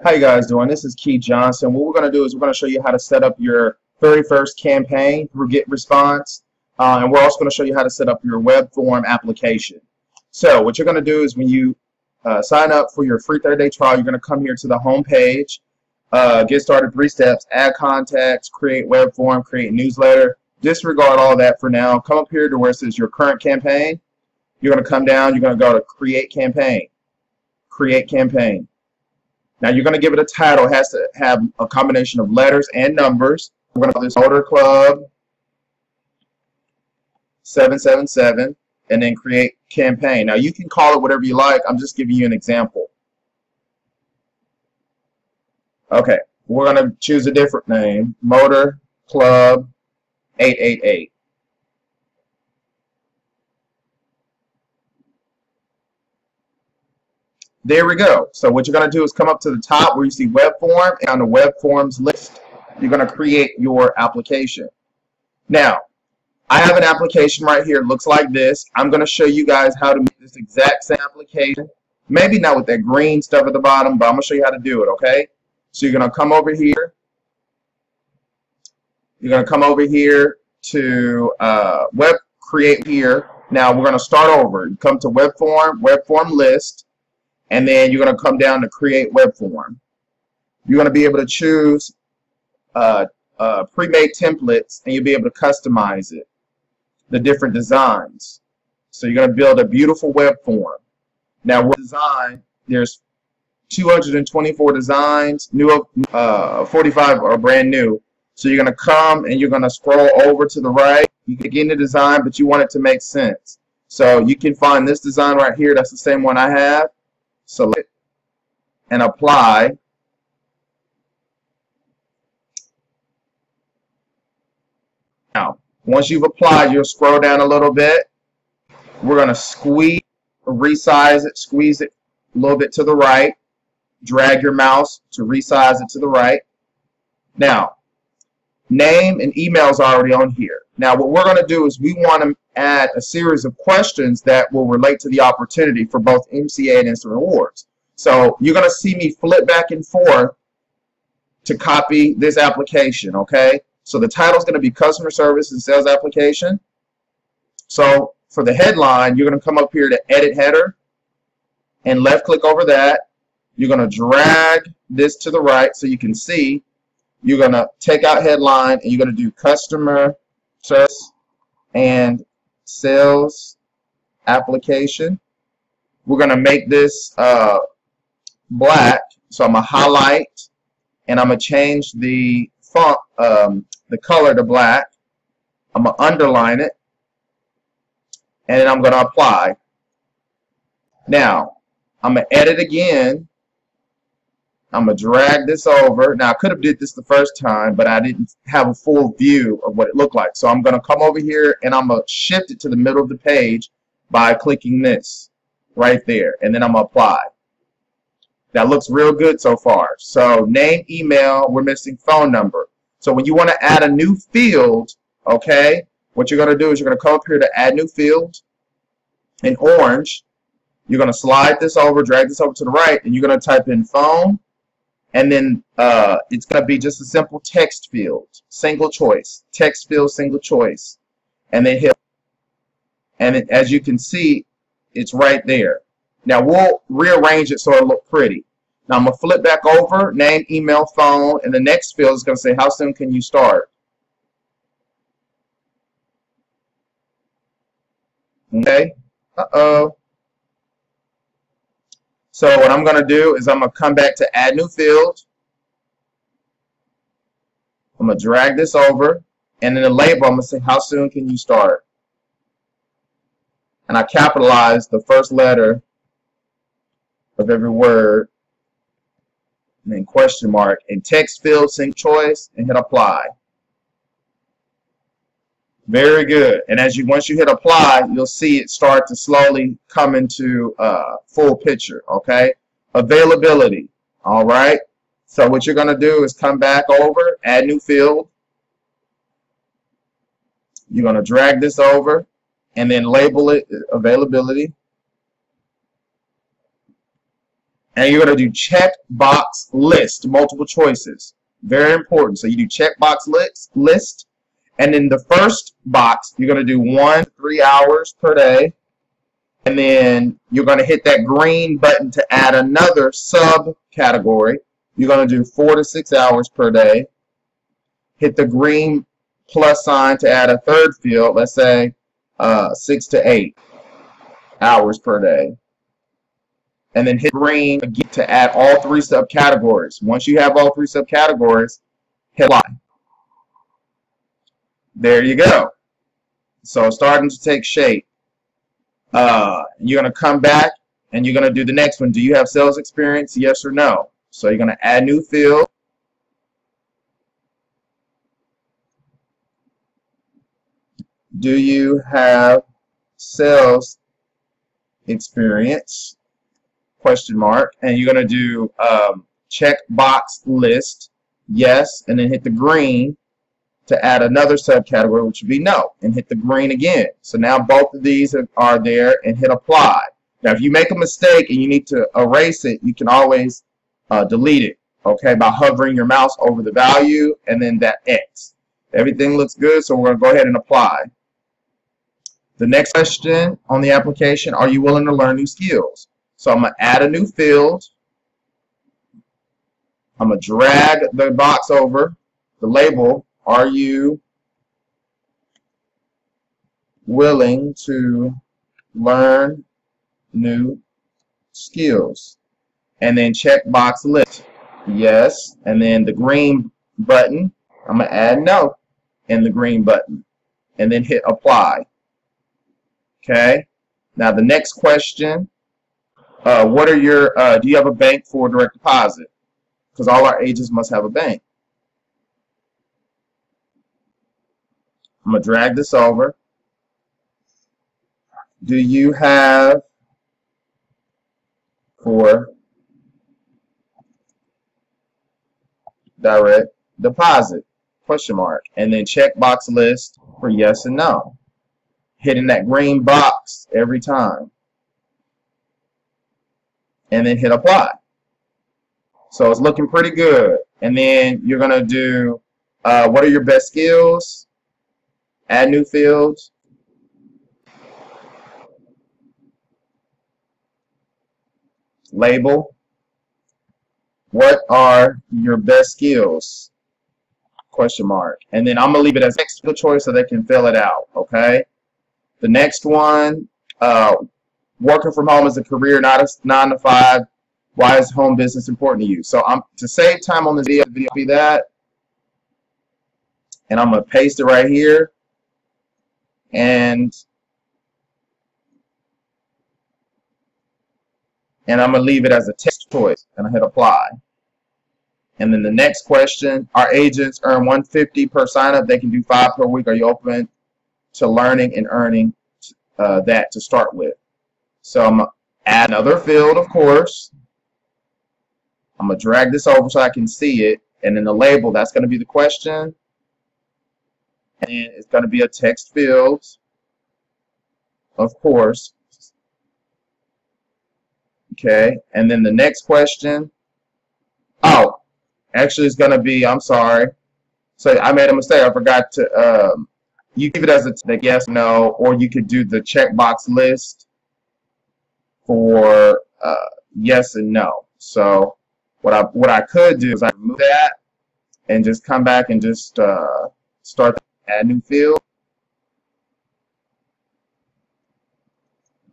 How you guys doing? This is Keith Johnson. What we're going to do is we're going to show you how to set up your very first campaign through GetResponse. And we're also going to show you how to set up your web form application. So what you're going to do is when you sign up for your free 30-day trial, you're going to come here to the home page, get started 3 steps, add contacts, create web form, create newsletter. Disregard all that for now. Come up here to where it says your current campaign. You're going to come down. You're going to go to create campaign. Create campaign. Now you're going to give it a title. It has to have a combination of letters and numbers. We're going to call this Motor Club 777 and then create campaign. Now you can call it whatever you like. I'm just giving you an example. Okay, we're going to choose a different name. Motor Club 888. There we go. So what you're going to do is come up to the top where you see web form, and on the web forms list, you're going to create your application. Now, I have an application right here. It looks like this. I'm going to show you guys how to make this exact same application. Maybe not with that green stuff at the bottom, but I'm going to show you how to do it, okay? So you're going to come over here. You're going to come over here to web create here. Now we're going to start over. You come to web form list. And then you're going to come down to create web form. You're going to be able to choose pre-made templates, and you'll be able to customize it, the different designs. So you're going to build a beautiful web form. Now with design, there's 224 designs, 45 are brand new. So you're going to come and you're going to scroll over to the right. You can get in the design, but you want it to make sense. So you can find this design right here. That's the same one I have. Select and apply. Now, once you've applied, you'll scroll down a little bit. We're going to squeeze, resize it, squeeze it a little bit to the right. Drag your mouse to resize it to the right. Now, name and email is already on here. Now, what we're going to do is we want to add a series of questions that will relate to the opportunity for both MCA and Instant Rewards. So you're going to see me flip back and forth to copy this application, okay? So the title is going to be Customer Service and Sales Application. So for the headline, you're going to come up here to Edit Header and left click over that. You're going to drag this to the right so you can see. You're going to take out headline and you're going to do Customer Service and Sales Application. We're going to make this black, so I'm going to highlight and I'm going to change the font, the color to black. I'm going to underline it and then I'm going to apply. Now I'm going to edit again. I'm going to drag this over. Now, I could have did this the first time, but I didn't have a full view of what it looked like. So I'm going to come over here, and I'm going to shift it to the middle of the page by clicking this right there, and then I'm going to apply. That looks real good so far. So name, email, we're missing phone number. So when you want to add a new field, okay, what you're going to do is you're going to come up here to add new field in orange. You're going to slide this over, drag this over to the right, and you're going to type in phone. And then it's going to be just a simple text field, single choice, text field, single choice, and then hit. And as you can see, it's right there. Now we'll rearrange it so it'll look pretty. Now I'm going to flip back over, name, email, phone, and the next field is going to say, how soon can you start? Okay. Uh-oh. So what I'm going to do is I'm going to come back to add new field. I'm going to drag this over. And in the label, I'm going to say, how soon can you start? And I capitalize the first letter of every word. And then question mark. And text field, single choice, and hit apply. Very good. And once you hit apply, you'll see it start to slowly come into full picture. Okay. Availability. All right. So what you're going to do is come back over, add new field. You're going to drag this over and then label it availability. And you're going to do check box list, multiple choices. Very important. So you do check box list. And in the first box, you're going to do 1 to 3 hours per day. And then you're going to hit that green button to add another subcategory. You're going to do 4 to 6 hours per day. Hit the green plus sign to add a third field. Let's say 6 to 8 hours per day. And then hit green again to add all 3 subcategories. Once you have all 3 subcategories, hit apply. There you go. So it's starting to take shape. You're going to come back and you're going to do the next one. Do you have sales experience? Yes or no? So you're going to add new field. Do you have sales experience? Question mark. And you're going to do check box list. Yes. And then hit the green to add another subcategory, which would be no, and hit the green again. So now both of these are there, and hit apply. Now if you make a mistake and you need to erase it, you can always delete it, okay, by hovering your mouse over the value and then that X. Everything looks good, so we're going to go ahead and apply. The next question on the application, are you willing to learn new skills? So I'm going to add a new field. I'm going to drag the box over, the label. Are you willing to learn new skills? And then check box list. Yes. And then the green button, I'm going to add no in the green button. And then hit apply. Okay. Now the next question, what are your, do you have a bank for direct deposit? Because all our agents must have a bank. I'm going to drag this over. Do you have for direct deposit? Question mark. And then check box list for yes and no. Hitting that green box every time. And then hit apply. So it's looking pretty good. And then you're going to do what are your best skills? Add new fields. Label. What are your best skills? Question mark. And then I'm going to leave it as text choice so they can fill it out. Okay. The next one, working from home is a career, not a 9 to 5. Why is home business important to you? So to save time on this video, be that. And I'm going to paste it right here. And I'm going to leave it as a text choice, and I hit apply. And then the next question, our agents earn $150 per sign up. They can do 5 per week. Are you open to learning and earning that to start with? So I'm going to add another field, of course. I'm going to drag this over so I can see it. And then the label, that's going to be the question. And it's going to be a text field, of course. Okay, and then the next question. Oh, actually, it's going to be, I'm sorry. So I made a mistake. I forgot to, you give it as a yes, no, or you could do the checkbox list for yes and no. So what I could do is I remove that and just come back and just start. Add new field.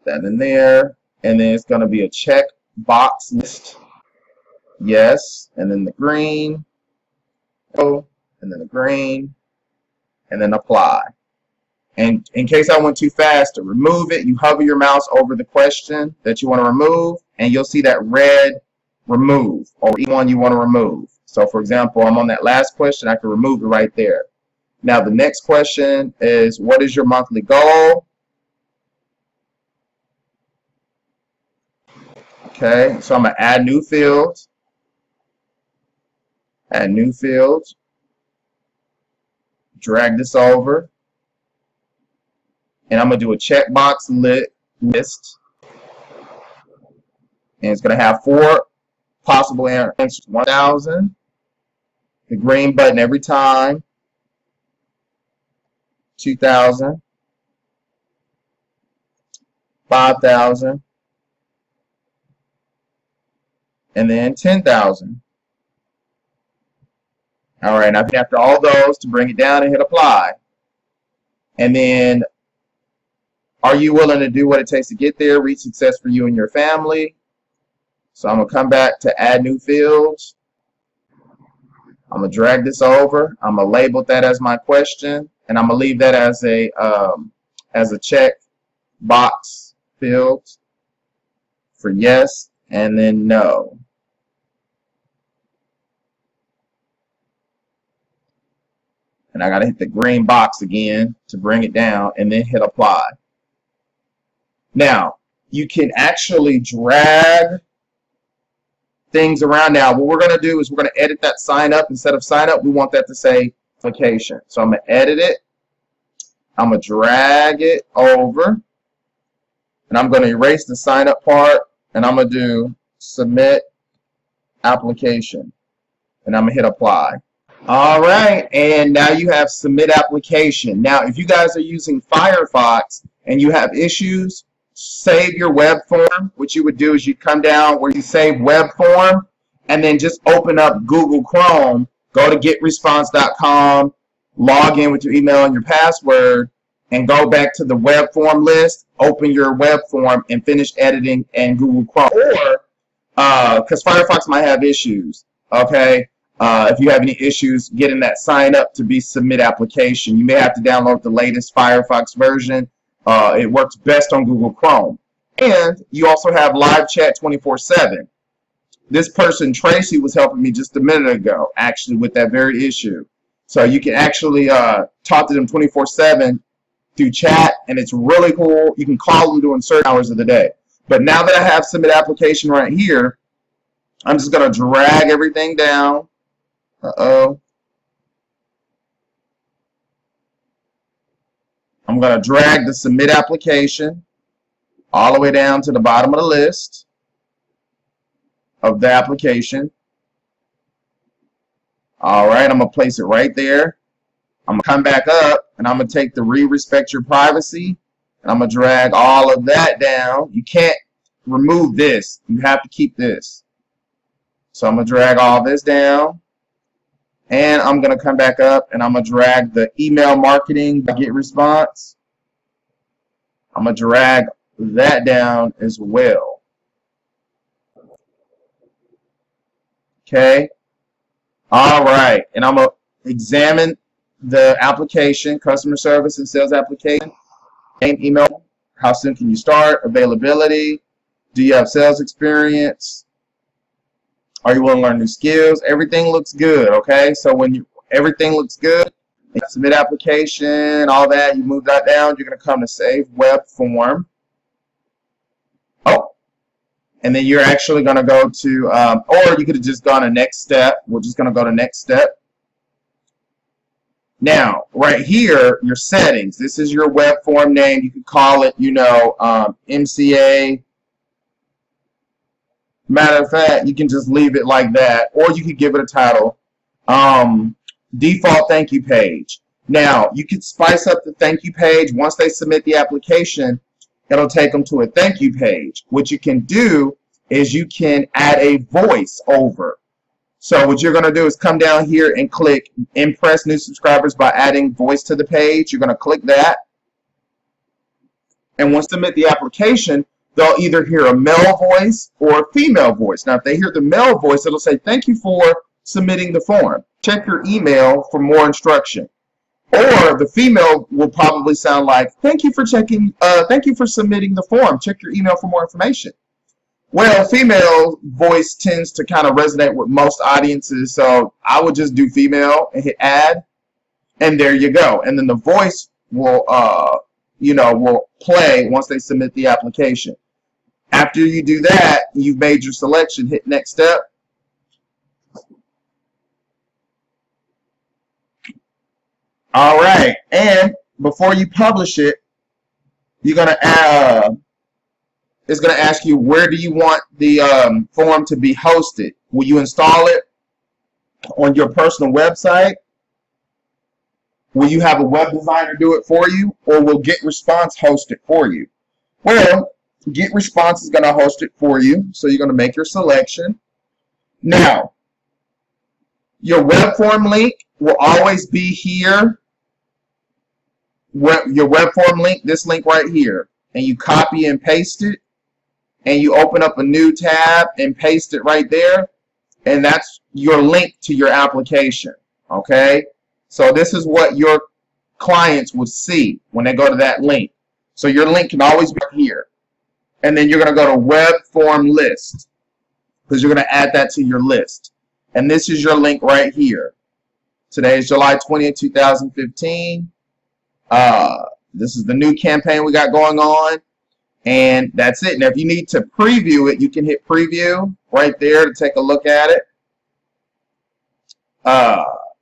That in there. And then it's going to be a check box list. Yes. And then the green. Oh. And then the green. And then apply. And in case I went too fast, to remove it, you hover your mouse over the question that you want to remove, and you'll see that red remove, or each one you want to remove. So for example, I'm on that last question, I can remove it right there. Now the next question is, what is your monthly goal? Okay, so I'm going to add new fields. Add new fields. Drag this over. And I'm going to do a checkbox list. And it's going to have 4 possible answers. 1,000. The green button every time. 2,000. 5,000. And then 10,000. All right, now after all those, to bring it down and hit apply. And then, are you willing to do what it takes to get there? Reach success for you and your family. So I'm going to come back to add new fields. I'm going to drag this over. I'm going to label that as my question. And I'm going to leave that as a check box field for yes and then no. And I got to hit the green box again to bring it down and then hit apply. Now, you can actually drag things around. Now, what we're going to do is we're going to edit that sign up. Instead of sign up, we want that to say application. So I'm going to edit it. I'm going to drag it over. And I'm going to erase the sign up part. And I'm going to do submit application. And I'm going to hit apply. All right, and now you have submit application. Now, if you guys are using Firefox and you have issues, save your web form. What you would do is you come down where you save web form and then just open up Google Chrome, go to getresponse.com, log in with your email and your password, and go back to the web form list, open your web form, and finish editing in Google Chrome. Or, because Firefox might have issues, okay? If you have any issues getting that sign up to be submit application, you may have to download the latest Firefox version. It works best on Google Chrome. And you also have live chat 24/7. This person, Tracy, was helping me just a minute ago, actually, with that very issue. So you can actually talk to them 24/7 through chat, and it's really cool. You can call them during certain hours of the day. But now that I have submit application right here, I'm just going to drag everything down. I'm going to drag the submit application all the way down to the bottom of the list of the application. All right, I'm going to place it right there. I'm going to come back up and I'm going to take the respect your privacy and I'm going to drag all of that down. You can't remove this. You have to keep this. So I'm going to drag all this down. And I'm going to come back up and I'm going to drag the email marketing get response. I'm going to drag that down as well. Okay. All right. And I'm going to examine the application, customer service and sales application. Name, email, how soon can you start, availability, do you have sales experience? Are you willing to learn new skills? Everything looks good, okay? So when everything looks good, you submit application, all that, you move that down, you're going to come to save web form. Oh, and then you're actually going to go to, or you could have just gone to next step. We're just going to go to next step. Now, right here, your settings. This is your web form name. You could call it, you know, MCA. Matter of fact, you can just leave it like that, or you could give it a title. Default thank you page. Now, you can spice up the thank you page. Once they submit the application, it'll take them to a thank you page. What you can do is you can add a voice over. So what you're going to do is come down here and click Impress New Subscribers by adding voice to the page. You're going to click that. And once they submit the application, they'll either hear a male voice or a female voice. Now, if they hear the male voice, it'll say, thank you for submitting the form. Check your email for more instruction. Or the female will probably sound like, thank you for submitting the form. Check your email for more information. Well, female voice tends to kind of resonate with most audiences, so I would just do female and hit add, and there you go. And then the voice will, will play once they submit the application. After you do that, you've made your selection. Hit next step. All right, and before you publish it, you're gonna it's gonna ask you where do you want the form to be hosted. Will you install it on your personal website? Will you have a web designer do it for you, or will GetResponse host it for you? Well, GetResponse is going to host it for you, so you're going to make your selection. Now, your web form link will always be here. Your web form link, this link right here, and you copy and paste it, and you open up a new tab and paste it right there, and that's your link to your application. Okay? So this is what your clients would see when they go to that link. So your link can always be here. And then you're going to go to web form list, because you're going to add that to your list. And this is your link right here. Today is July 20th, 2015. This is the new campaign we got going on. And that's it. Now, if you need to preview it, you can hit preview right there to take a look at it.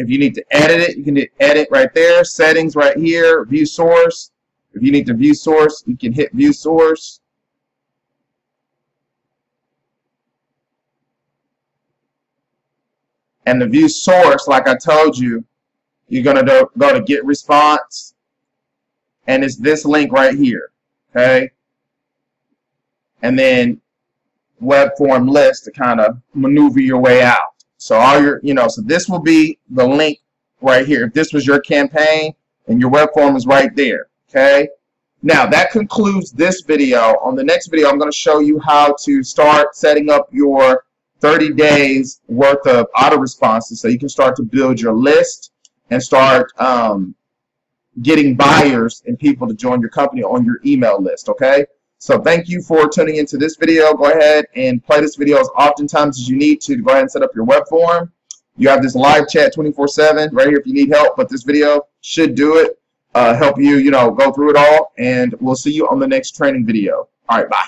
If you need to edit it, you can hit edit right there. Settings right here. View source. If you need to view source, you can hit view source. And the view source, like I told you, you're going to go to GetResponse. And it's this link right here. Okay? And then web form list to kind of maneuver your way out. So all your, so this will be the link right here. If this was your campaign, and your web form is right there. Okay. Now that concludes this video. On the next video, I'm going to show you how to start setting up your 30 days worth of auto responses, so you can start to build your list and start getting buyers and people to join your company on your email list. Okay. So thank you for tuning into this video. Go ahead and play this video as oftentimes as you need to go ahead and set up your web form. You have this live chat 24/7 right here if you need help, but this video should do it, help you, go through it all, and we'll see you on the next training video. All right, bye.